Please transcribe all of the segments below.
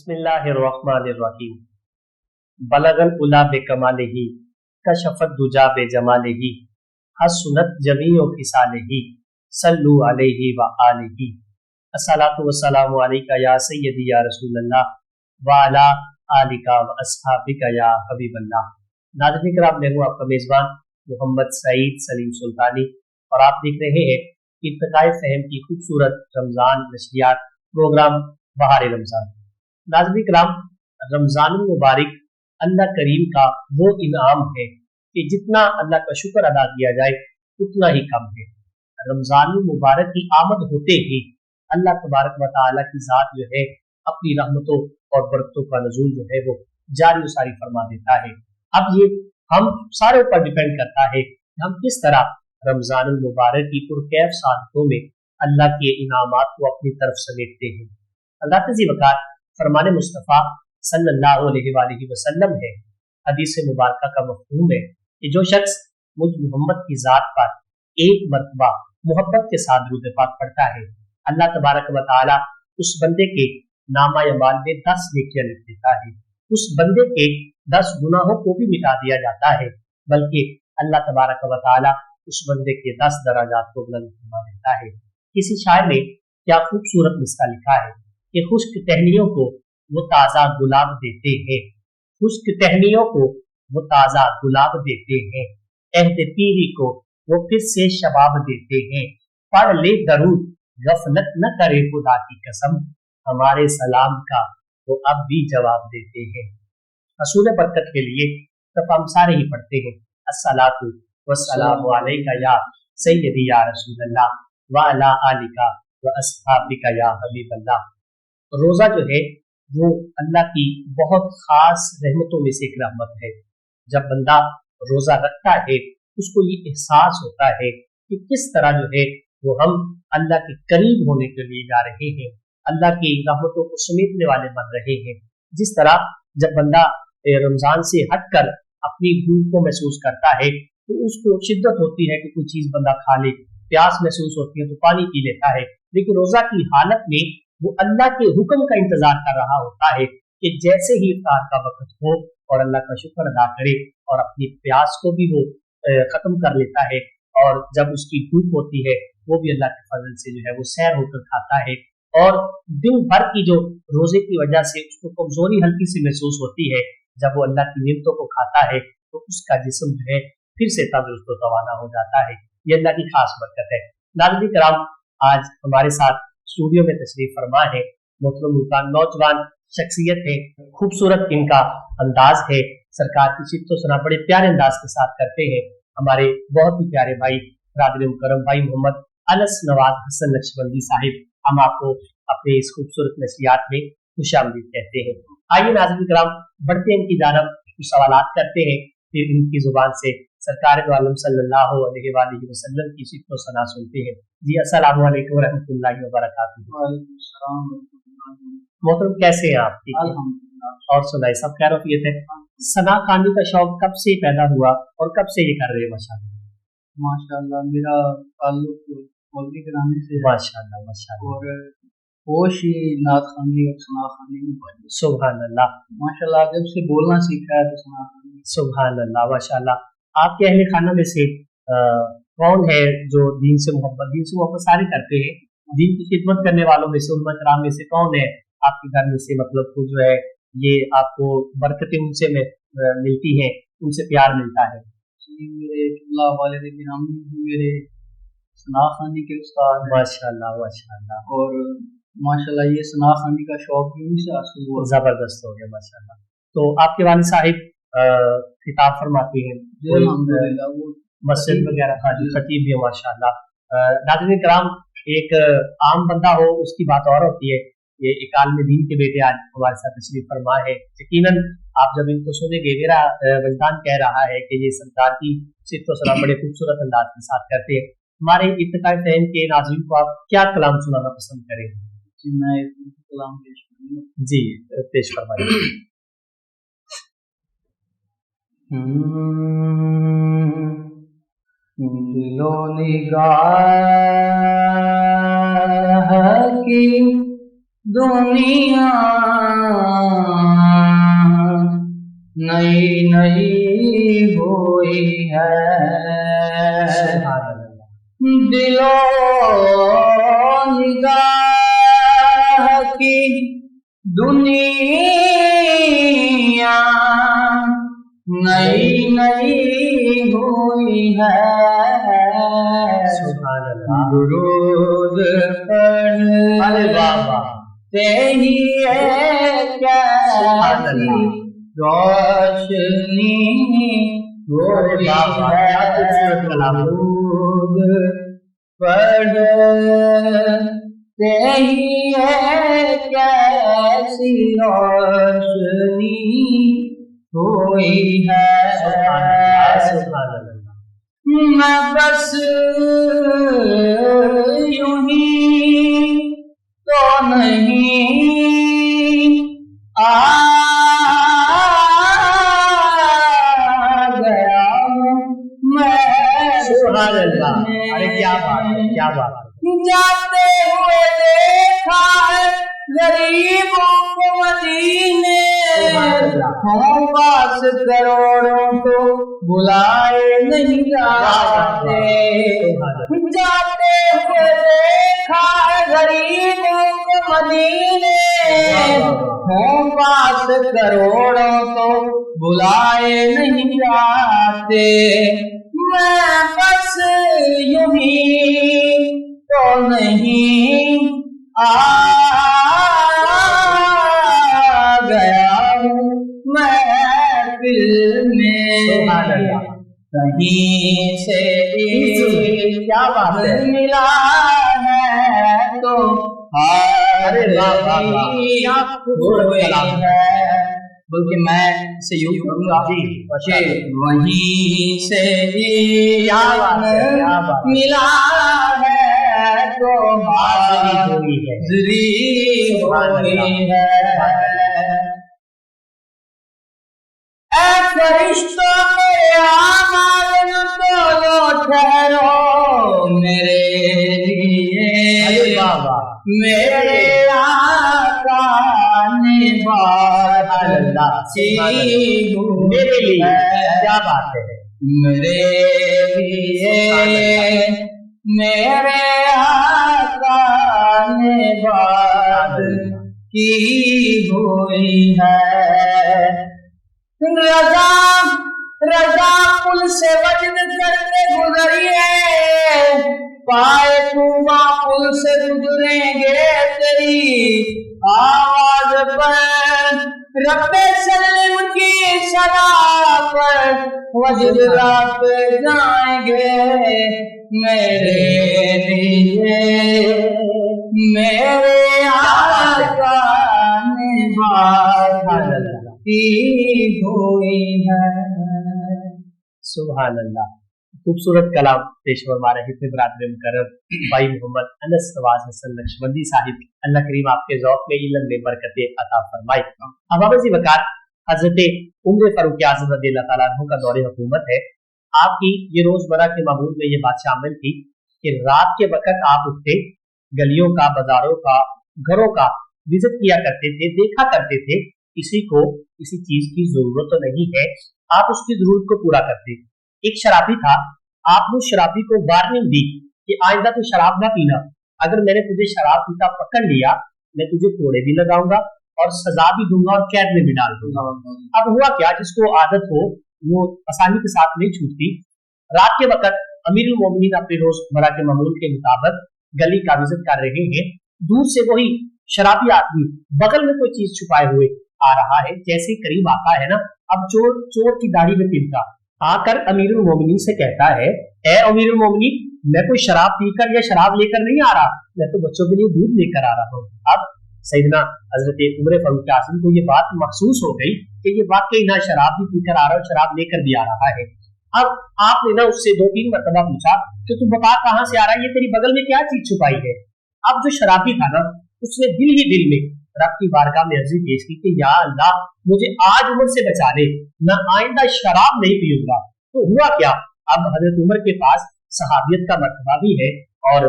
बिस्मिल्लाहिर्रहमानिर्रहीम। बलगल उला बेकमालिही कशफत दुजा बेजमालिही हसनत जमीउ खिसालिही सल्लु अलैहि व आलिही। अस्सलातु वस्सलामु अलैका या सय्यदी या रसूलल्लाह व अला आलिका व अस्हाबिका या हबीबल्लाह। नाज़रीन किराम, मैं हूँ आपका मेज़बान मोहम्मद सईद सलीम सुल्तानी और आप देख रहे हैं इत्तिकाए फ़हम की खूबसूरत रमज़ान नशरियात प्रोग्राम बहार रमज़ान। नाज़रीन किराम, रमज़ान मुबारक अल्लाह करीम का वो इनाम है कि जितना अल्लाह का शुक्र अदा किया जाए उतना ही कम है। रमज़ान मुबारक की आमद होते ही अल्लाह तबारक व तआला की ज़ात जो है अपनी रहमतों और बरकतों का नज़ूल जो है वो जारी सारी फरमा देता है। अब ये हम सारे ऊपर डिपेंड करता है कि हम किस तरह रमज़ान मुबारक की पुरकैफ सादतों में अल्लाह के इनामात को अपनी तरफ समेटते हैं। अल्लाह तज़ी वक़ार फरमान मुस्तफ़ा सल्लल्लाहु अलैहि वसल्लम है। हदीस मुबारक का मफ़हूम है कि जो शख्स मुझ मोहम्मद की ज़ात पर एक मरतबा मोहब्बत के साथ दुरूद पाक पढ़ता है, अल्लाह तबारक व तआला उस बंदे के नामा अमाल में 10 नेकियां लिख देता है। उस बंदे के 10 गुनाहों को भी मिटा दिया जाता है, बल्कि अल्लाह तबारक व तआला उस बंदे के 10 दराजात को बुलंद फरमा देता है। किसी शायर ने क्या खूबसूरत मिसरा लिखा है कि खुश्क टहनियों को वो ताज़ा गुलाब देते हैं, खुश्क टहनियों को वो ताज़ा गुलाब देते हैं, अहद पीरी को वो फिर से शबाब देते हैं। पढ़ ले दरूद गफलत न करे खुदा की कसम, हमारे सलाम का वो अब भी जवाब देते हैं। रसूल बरकत के लिए तब हम सारे ही पढ़ते हैं अस्सलातु वस्सलामु अलैका या सय्यदी या रसूलल्लाह व अला आलिका व अस्हाबिका या हबीबल्लाह। रोजा जो है वो अल्लाह की बहुत खास रहमतों में से एक रहमत है। जब बंदा रोजा रखता है उसको ये एहसास होता है कि किस तरह जो है वो हम अल्लाह के करीब होने के लिए जा रहे हैं, अल्लाह की रहमतों को समेटने वाले बन रहे हैं। जिस तरह जब बंदा रमजान से हटकर अपनी भूख को महसूस करता है तो उसको शिद्दत होती है कि कोई चीज बंदा खा ले, प्यास महसूस होती है तो पानी पी लेता है, लेकिन रोजा की हालत में वो अल्लाह के हुक्म का इंतजार कर रहा होता है कि जैसे ही इफ्तार का वक्त हो और अल्लाह का शुक्र अदा करे और अपनी प्यास को भी वो खत्म कर लेता है, और जब उसकी भूख होती है वो भी अल्लाह के फजल से जो है वो सैर होकर खाता है। और दिन भर की जो रोजे की वजह से उसको कमजोरी हल्की सी महसूस होती है, जब वो अल्लाह की नियमतों को खाता है तो उसका जिस्म जो है फिर से तंदुरुस्त और तवाना हो जाता है। ये अल्लाह की खास बरकत है। नाज़रीन किराम, आज हमारे साथ स्टूडियो में तशरीफ फरमा है मोहतरम नौजवान शख्सियत है, खूबसूरत इनका अंदाज है, सरकार की सिफ़तो सना बड़े प्यारे अंदाज के साथ करते हैं हमारे बहुत ही प्यारे भाई बरादर मुकर्रम भाई मोहम्मद अनस नवाज हसन नक्शबंदी साहिब। हम आपको अपने इस खूबसूरत नशरियात में खुशामदीद कहते हैं। आइए नाज़रीन किराम, बढ़ते हैं इनकी जानब, कुछ सवालात करते हैं, फिर इनकी जुबान से सरकार दो आलम सल्लल्लाहु अलैहि वसल्लम की सिफ़तो सना सुनते हैं। जी अस्सलामु अलैकुम रहमतुल्लाहि व बरकातुहू। मोहतरम कैसे हैं आप? ठीक है, और सुनाए सब खैरियत है? सना खानी का शौक कब से पैदा हुआ और कब से ये कर रहे हैं? माशाअल्लाह माशाअल्लाह, मेरा ताल्लुक मौलवी घराने से है। माशाअल्लाह माशाअल्लाह। और होश ही नात खानी और सना खानी में पड़ी। सुभान अल्लाह माशाअल्लाह, जब से बोलना सीखा है तो सना खानी। सुभान अल्लाह माशाअल्लाह। आपके अहले खाना में से कौन है जो दीन से मोहब्बत सारे करते हैं, दीन की खिदमत करने वालों में से उलमा कराम में से कौन है आपके घर में से, मतलब को जो है ये आपको बरकतें उनसे मिलती हैं, उनसे प्यार मिलता है? जी, मेरे अल्लाह वाले गिरामी मेरे सना खानी के उस्ताद माशाअल्लाह माशाअल्लाह। और माशाअल्लाह ये सना खानी का शौक भी उनसे हासिल हुआ। जबरदस्त हो गया माशाअल्लाह। तो आपके वालिद साहिब खिताब फरमाते हैं, वो मस्जिद वगैरह का खतीब भी है माशाअल्लाह। नाज़रीन किराम, एक आम बंदा हो उसकी बात और होती है, ये एक आलिम दीन के बेटे आज हमारे साथ तशरीफ फरमा है। यकीनन आप जब इनको सुनेंगे, मेरा वजदान कह रहा है कि ये सरकार की सिफ़तो सलाम बड़े खूबसूरत अंदाज के साथ करते हैं। हमारे इत्तिकाए फ़हम के नाज़रीन को आप क्या कलाम सुनाना पसंद करेंगे? जी, मैं कलाम पेश करूंगा। जी पेश फरमाइए। दिलो निगाह की दुनिया नई नई हुई है, दिलो निगाह की दुनिया नई नई हुई है, दुरूद पढ़ते ही कैसी रोशनी हुई है, दुरूद पढ़ते ही कैसी रोशनी हुई है, मैं बस यूं ही तो नहीं आ गया मैं, अरे क्या बात है, क्या बात है। जाते हुए देखा है गरीबों को मदीने, हों पास करोड़ों को बुलाए नहीं जाते, जाते हुए देखा है गरीबों को मदीने, हों पास करोड़ों को बुलाए नहीं जाते, मैं बस यूं ही तो नहीं आ गया हूँ महफिल में, कहीं से क्या बात मिला है तो अरे वाह है, बल्कि मैं इसे यूं करूँगा कि वहीं से मिला है तो हाज़िरी हुई है, ऐ फरिश्तों मेरे आमाल बोलो ठहरो मेरे लिए, मेरे आका ने बात मेरे लिए क्या बात है, मेरे लिए मेरे आका ने बात की हुई है, रजा रजा पुल से वजद करके गुजरिए, पाए तूबा पुल से गुजरेंगे तेरी आवाज पर, रब्बे सल्लम की सदा पर वजद रात जाएंगे मेरे लिए, मेरे आका ने बात हुई है। सुभान अल्लाह। खूबसूरत कलाम पेश फरमा रहे थे बरादर मुकर्रम भाई मोहम्मद अनस नवाज हसन नक्शबंदी साहिब, अल्लाह करीम आपके ज़ौक़ में इल्म में बरकतें अता फरमाए। अब वाबसी वक़ात हज़रत उम्र फारूक आज़म रज़ियल्लाहु ताला अन्हु का दौरे हुकूमत है। आपकी ये रोजमर्रा के मामूल में ये बात शामिल थी कि रात के वक्त आप उठते, गलियों का, बाजारों का, घरों का विजिट किया करते थे, देखा करते थे किसी को किसी चीज की जरूरत तो नहीं है, आप उसकी जरूरत को पूरा करते। एक शराबी था, आपने शराबी को वार्निंग दी कि आइंदा तू शराब ना पीना, अगर मैंने तुझे शराब पीता पकड़ लिया मैं तुझे कोड़े भी लगाऊंगा और सजा भी दूंगा और कैद में भी डाल दूंगा। अब हुआ क्या, जिसको आदत हो वो आसानी के साथ नहीं छूटती। रात के वक्त अमीरुल मोमिनीन अपने रोजमर्रा के मामूल के मुताबिक गली का विजिट कर रहे हैं, दूर से वही शराबी आदमी बगल में कोई चीज छुपाए हुए आ रहा है। जैसे ही करीब आता है ना, अब चोर चोर की दाढ़ी में तिनका आकर अमीरुल मोमिनीन से कहता है, ए अमीरुल मोमिनीन, मैं कोई शराब पीकर या शराब लेकर नहीं आ रहा, मैं तो बच्चों के लिए दूध लेकर आ रहा हूँ। अब सैयदना हजरत उमर फारूक आज़म को ये बात महसूस हो गई कि ये वाकई ना शराब भी पीकर आ रहा है, शराब लेकर भी आ रहा है। अब आपने ना उससे 2-3 मरतबा पूछा कि तू बता कहाँ से आ रहा है, ये तेरी बगल में क्या चीज छुपाई है। अब जो शराबी था ना, उसने दिल ही दिल में रब की बारगाह में अर्जी पेश की कि या अल्लाह, मुझे आज उम्र से बचा ले, मैं आइंदा शराब नहीं पीऊंगा। तो हुआ क्या, अब हजरत उमर के पास सहाबियत का मर्तबा भी है और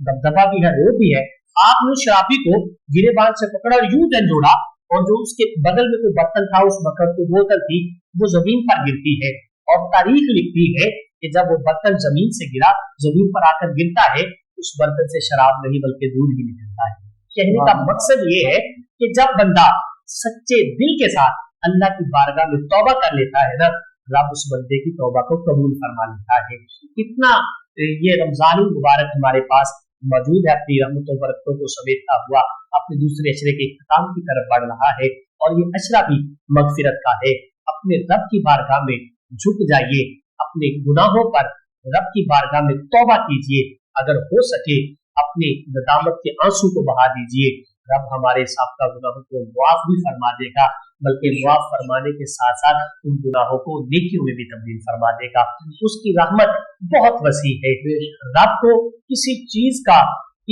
दबदबा भी है, रोब भी है, आपने शराबी को गिरेबान से पकड़ा और यूं झंझोड़ा, और जो उसके बगल में कोई बर्तन था, उस बर्तन को बोतल थी, वो जमीन पर गिरती है, और तारीख लिखती है कि जब वो बर्तन जमीन से गिरा, जमीन पर आकर गिरता है, उस बर्तन से शराब नहीं बल्कि दूध ही निकलता है। कहने का मकसद ये है कि जब बंदा सच्चे दिल के साथ अल्लाह की बारगाह में तौबा कर लेता है ना, रब उस बंदे की तौबा को कबूल फरमा लेता है। इतना ये रमजान मुबारक हमारे पास मौजूद है, अपनी रहमतों बरकतों को समेटता हुआ अपने दूसरे अशरे के इख्तिताम की तरफ बढ़ रहा है, और ये अशरा भी मगफिरत का है। अपने रब की बारगाह में झुक जाइए, अपने गुनाहों पर रब की बारगाह में तौबा कीजिए, अगर हो सके अपने नदामत के आंसू को बहा दीजिए। रब हमारे साबका गुनाहों को मुआफ भी फरमा देगा, बल्कि मुआफ फरमाने के साथ साथ उन गुनाहों को नेकियों में भी तब्दील फरमा देगा। उसकी रहमत बहुत वसी है। रब को किसी चीज का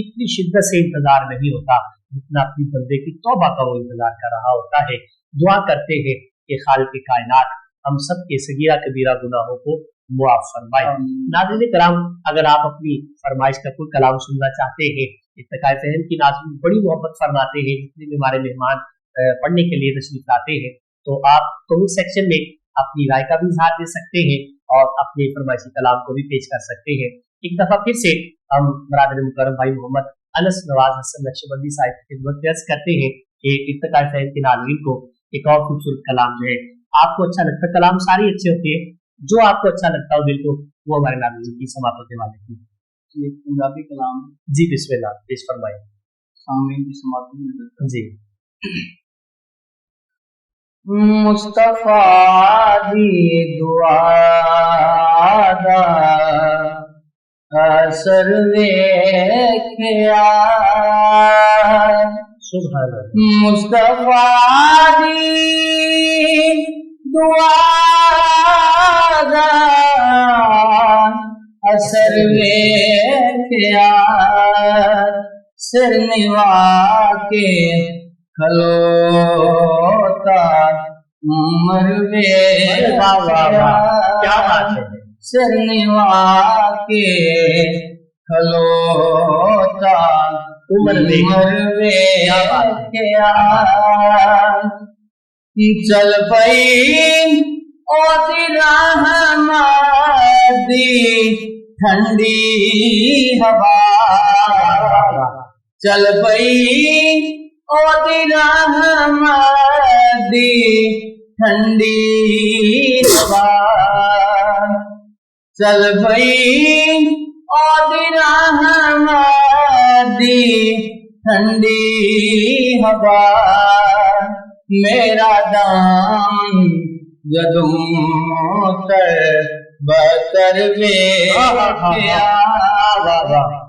इतनी शिद्दत से इंतजार नहीं होता जितना अपनी बंदे की तौबा का वो इंतजार कर रहा होता है। दुआ करते हैं कि खालिक कायनात हम सब के सगीरा कबीरा गुनाहों को मुआफ फरमाए। नाज़रीन कराम, अगर आप अपनी फरमाइश का कोई कलाम सुनना चाहते हैं, इत्तकाए फ़हम की नाज़रीन बड़ी मोहब्बत फरमाते हैं, जितने भी हमारे मेहमान पढ़ने के लिए तशरीफ लाते हैं, तो आप कमेंट सेक्शन में अपनी राय का भी इजहार दे सकते हैं और अपने फरमाइशी कलाम को भी पेश कर सकते हैं। एक दफा फिर से हम बरादर मुकर्रम भाई मोहम्मद अनस नवाज हसन नक्शबंदी साहिब की खिदमत में अर्ज करते हैं कि इत्तकाए फ़हम के नाज़रीन को एक और खूबसूरत कलाम जो है, आपको अच्छा लगता है, कलाम सारे अच्छे होते हैं, जो आपको अच्छा लगता हो दिल को, वो हमारे नाज़रीन की समाअत होने वाले की। ये पंजाबी कलाम जी बिस्मिल्लाह, पेश फरमाइए। सामईन की समाअत में जी। मुस्तफा दी दुआ दा असर वेख्या, सुभान अल्लाह। मुस्तफा दी दुआ दा असर वेख्या, सिर निवा के खलोता उमर वाह वाह वाह, क्या बात है। सिर निवा के खलोता उमर वेख्या, चल पई ओदी रहमत दी ठंडी हवा, चल पई ओदी रहमत दी ठंडी हवा, चल पई ओदी रहमत दी ठंडी हवा, मेरा दाम जदों तर बतर वेख्या,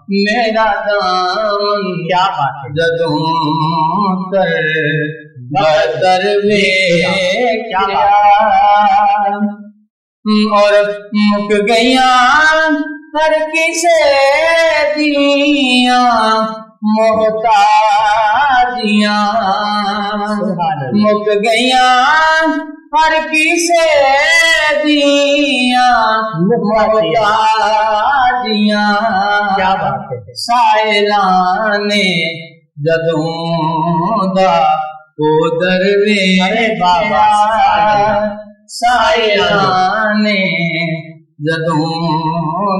मेरा दाम क्या बात है। जदों तर बतर वेख्या, और मुक गईया हर किसे दिया मोहताजियां, मुक गईया हर किसे दिया मोहताजियां, क्या बात है। सायलाने जदों दा उदर वेख्या, सायलाने जदों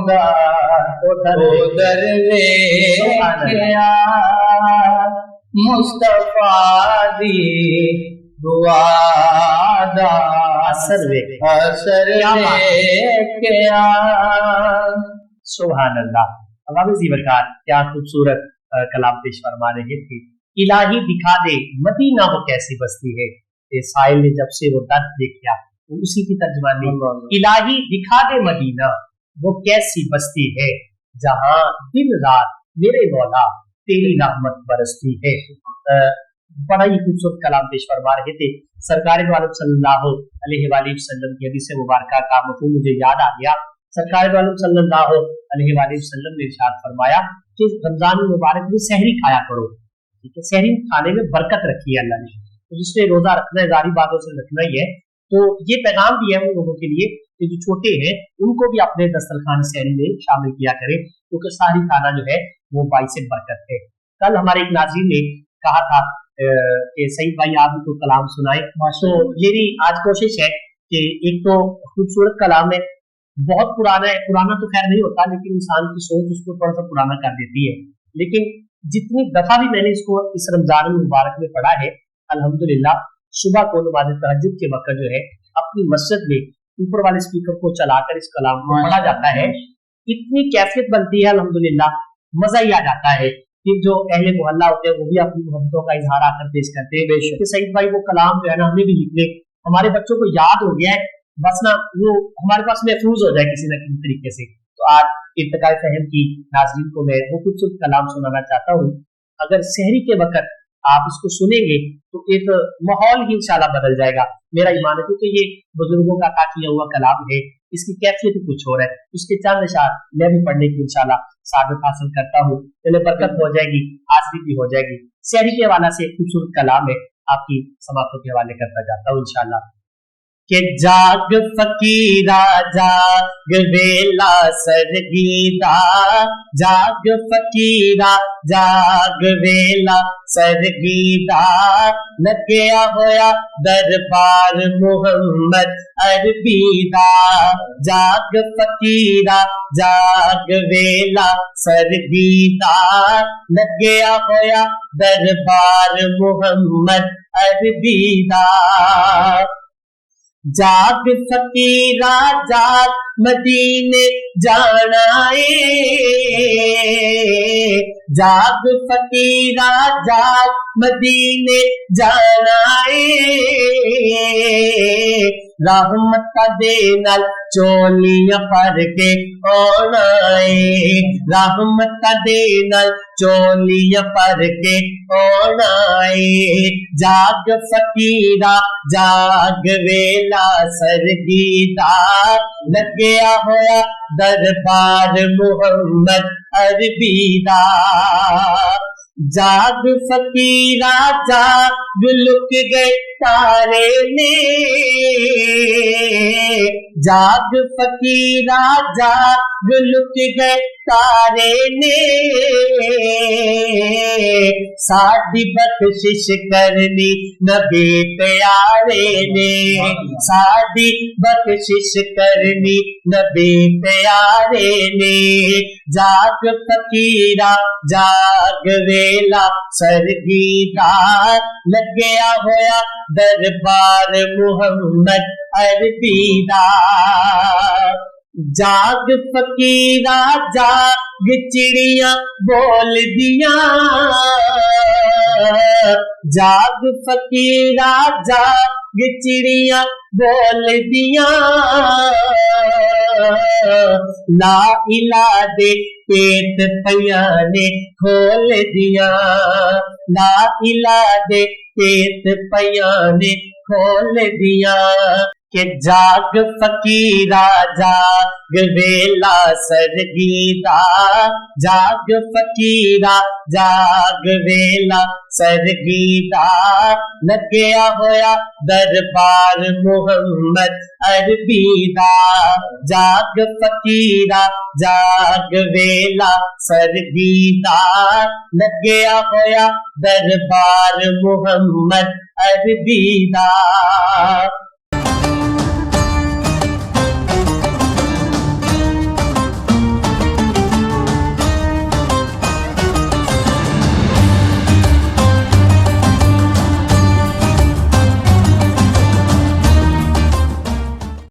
दा उदर वेख्या, मुस्तफा दी दुआ दा असर वेख्या। सुभान अल्लाह। अवामी ज़ीवरकार, क्या खूबसूरत कलाम पेश फरमा रहे थे। इलाही दिखा दे मदीना वो कैसी बस्ती है, ये साहिल ने जब से वो दर्द देखा, तो उसी की तर्जुमानी, इलाही दिखा दे मदीना वो कैसी बस्ती है, जहां दिन रात मेरे मौला तेरी रहमत बरसती है। बड़ा ही खूबसूरत कलाम पेश फरमा रहे थे। सरकार दो आलम सल्लल्लाहु अलैहि वसल्लम की हदीस मुबारक का मफ़हूम मुझे याद आ गया। सरकार दो आलम सल्लल्लाहु अलैहि वसल्लम ने इरशाद फरमाया कि रमजान मुबारक में सहरी खाया करो, ठीक है। सहरी खाने में बरकत रखी है अल्लाह ने, तो जिसने रोजा रखना है जारी बातों से रखना ही है। तो ये पैगाम भी है उन लोगों के लिए कि जो छोटे हैं उनको भी अपने दस्तरखान सहरी में शामिल किया करें, क्योंकि सारी खाना जो है वो बाइस बरकत है। कल हमारे एक नाज़रीन ने कहा था कि सईद भाई आप भी तो कलाम सुनाए, तो मेरी आज कोशिश है कि एक तो खूबसूरत कलाम है, बहुत पुराना है, पुराना तो खैर नहीं होता लेकिन इंसान की सोच उसको थोड़ा सा पुराना कर देती है, लेकिन जितनी दफा भी मैंने इसको इस रमजान मुबारक में पढ़ा है अल्हम्दुलिल्लाह, सुबह को नमाज तहज्जुद के वक्त जो है अपनी मस्जिद में ऊपर वाले स्पीकर को चलाकर इस कलाम को पढ़ा जाता है, इतनी कैफियत बनती है अल्हम्दुलिल्लाह, मजा ही आ जाता है। फिर जो अहले मोहल्ला होते हैं वो भी अपनी मोहब्बतों का इजहार आकर पेश करते हैं कि सईद भाई वो कलाम जो है ना हमें भी लिख ले, हमारे बच्चों को याद हो गया है, बस ना वो हमारे पास महफूज हो जाए किसी न किसी तरीके से। तो आज इर्तिकाए फहम की नाज़रीन को मैं वो खूबसूरत कलाम सुनाना चाहता हूँ। अगर सहरी के वक्त आप इसको सुनेंगे तो एक माहौल ही इंशाल्लाह बदल जाएगा, मेरा ईमान है, क्योंकि ये बुजुर्गों का अता किया हुआ कलाम है, इसकी कैफियत ही कुछ और है। उसके चंद इशार मैं भी पढ़ने की इंशाल्लाह सादत हासिल करता हूँ, चले बरकत हो जाएगी, हाजिरी भी हो जाएगी। सहरी के हवाले से खूबसूरत कलाम है, आपकी समाप्तों के हवाले करता जाता हूँ इंशाल्लाह। के जाग फकीरा जाग वेला सरगीदा, जाग फकीरा जाग वेला सरगीदा, लग्या होया दरबार मुहम्मद अरबीदा, जाग फकीरा जाग वेला सरगीदा, लग्या होया दरबार मुहम्मद अरबीदा, जाग फकीरा जाग मदीने जाना जाग फकीरा जाग मदीने जाना रहमत दे नाल चोलियां पर के आना रहमत दे नाल चोलियां पर के आना जाग फकीरा जाग वेला सरगीदा, लग्या होया दरबार मुहम्मद अरबीदा, जाग फकीरा जाग लुक गए तारे ने, जाग फकीरा जाग लुक गए तारे ने, साडी बख्शिश करनी नबी प्यारे ने, साडी बख्शिश करनी नबी प्यारे ने, जाग फकीरा जाग वेला सरगीदा, लग्या होया दरबार मुहम्मद अरबीदा, जाग फकीरा जाग चिड़िया बोल दिया, जाग फकीरा जाग चिड़िया बोल दिया, ला इला दे पेट पैया ने खोल दिया, ला इला दे पेट पैया ने खोल दिया, के जाग फकीरा जाग वेला सरगीदा, जाग फकीरा जाग वेला सरगीदा, लग्या होया दरबार मुहम्मद अरबीदा, जाग फकीरा जाग वेला सरगीदा, लग्या होया दरबार मुहम्मद अरबीदा।